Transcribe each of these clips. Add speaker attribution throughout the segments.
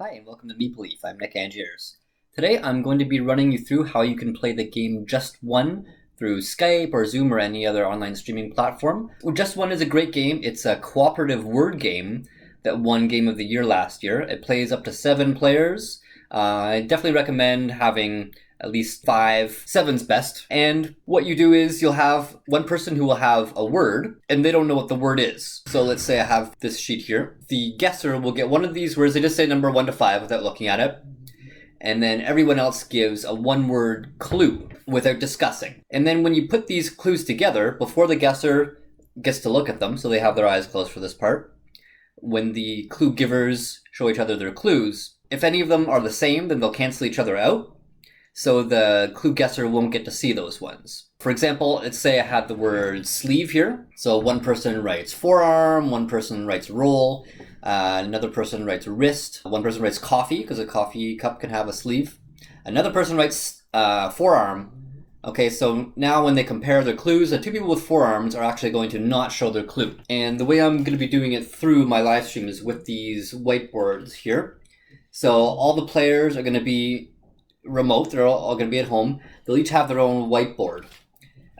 Speaker 1: Hi, and welcome to Meeple Leaf. I'm Nick Angiers. Today I'm going to be running you through how you can play the game Just One through Skype or Zoom or any other online streaming platform. Well, Just One is a great game. It's a cooperative word game that won Game of the Year last year. It plays up to 7 players. I definitely recommend having at least 5, 7's best. And what you do is you'll have one person who will have a word, and they don't know what the word is. So let's say I have this sheet here. The guesser will get one of these words. They just say number 1 to 5 without looking at it. And then everyone else gives a one-word clue without discussing. And then when you put these clues together, before the guesser gets to look at them, so they have their eyes closed for this part, when the clue givers show each other their clues, if any of them are the same, then they'll cancel each other out. So the clue guesser won't get to see those ones. For example, let's say I had the word sleeve here. So one person writes forearm, one person writes roll, another person writes wrist, one person writes coffee, because a coffee cup can have a sleeve. Another person writes forearm. Okay, so now when they compare their clues, the 2 people with forearms are actually going to not show their clue. And the way I'm going to be doing it through my live stream is with these whiteboards here. So all the players are going to be remote. They're all going to be at home. They'll each have their own whiteboard.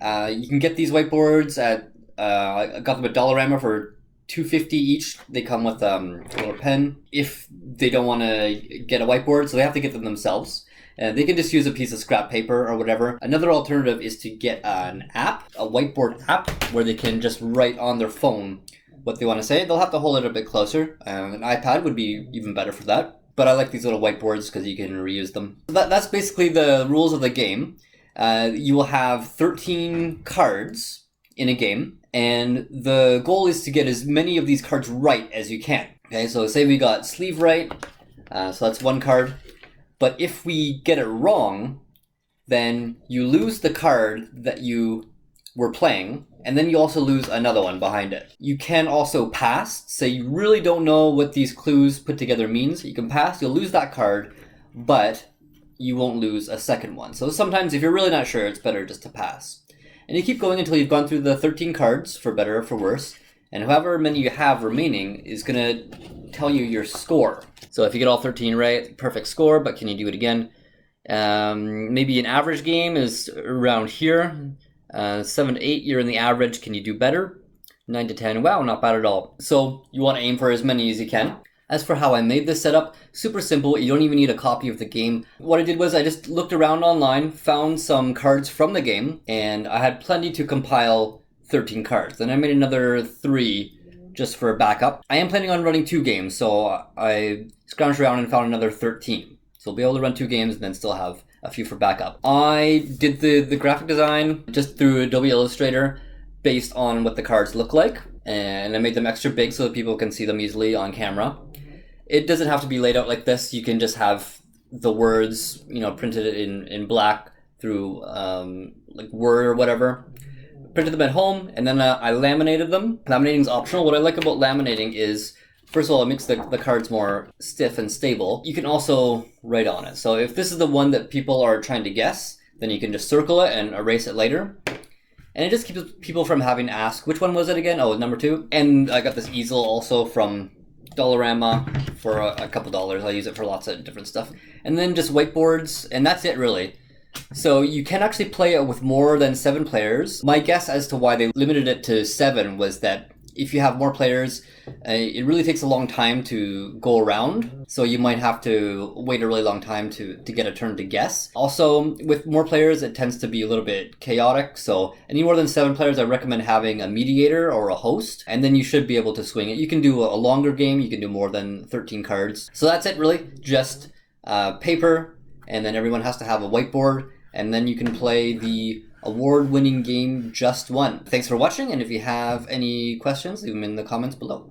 Speaker 1: You can get these whiteboards at I got them at Dollarama for $2.50 each. They come with a little pen if they don't want to get a whiteboard, so they have to get them themselves. And they can just use a piece of scrap paper or whatever. Another alternative is to get an app, a whiteboard app, where they can just write on their phone what they want to say. They'll have to hold it a bit closer. An iPad would be even better for that. But I like these little whiteboards because you can reuse them. So that's basically the rules of the game. You will have 13 cards in a game, and the goal is to get as many of these cards right as you can. Okay, so say we got sleeve right, so that's 1 card. But if we get it wrong, then you lose the card that you were playing, and then you also lose another one behind it. You can also pass. Say you really don't know what these clues put together means. You can pass, you'll lose that card, but you won't lose a second one. So sometimes if you're really not sure, it's better just to pass. And you keep going until you've gone through the 13 cards, for better or for worse, and however many you have remaining is going to tell you your score. So if you get all 13 right, perfect score, but can you do it again? Maybe an average game is around here. 7 to 8, you're in the average. Can you do better? 9 to 10, wow, not bad at all. So you want to aim for as many as you can. As for how I made this setup, super simple. You don't even need a copy of the game. What I did was I just looked around online, found some cards from the game, and I had plenty to compile 13 cards. Then I made another 3 just for a backup. I am planning on running 2 games, so I scrounged around and found another 13. So I'll be able to run 2 games and then still have a few for backup. I did the graphic design just through Adobe Illustrator based on what the cards look like, and I made them extra big so that people can see them easily on camera. It doesn't have to be laid out like this. You can just have the words, printed in black through like Word or whatever. Printed them at home, and then I laminated them. Laminating is optional. What I like about laminating is, first of all, it makes the cards more stiff and stable. You can also write on it. So if this is the one that people are trying to guess, then you can just circle it and erase it later. And it just keeps people from having to ask, which one was it again? Oh, number 2. And I got this easel also from Dollarama for a couple dollars. I use it for lots of different stuff. And then just whiteboards, and that's it really. So you can actually play it with more than 7 players. My guess as to why they limited it to 7 was that if you have more players, it really takes a long time to go around. So you might have to wait a really long time to get a turn to guess. Also, with more players, it tends to be a little bit chaotic. So any more than 7 players, I recommend having a mediator or a host, and then you should be able to swing it. You can do a longer game. You can do more than 13 cards. So that's it really, just paper, and then everyone has to have a whiteboard, and then you can play the award-winning game Just One. Thanks for watching, and if you have any questions, leave them in the comments below.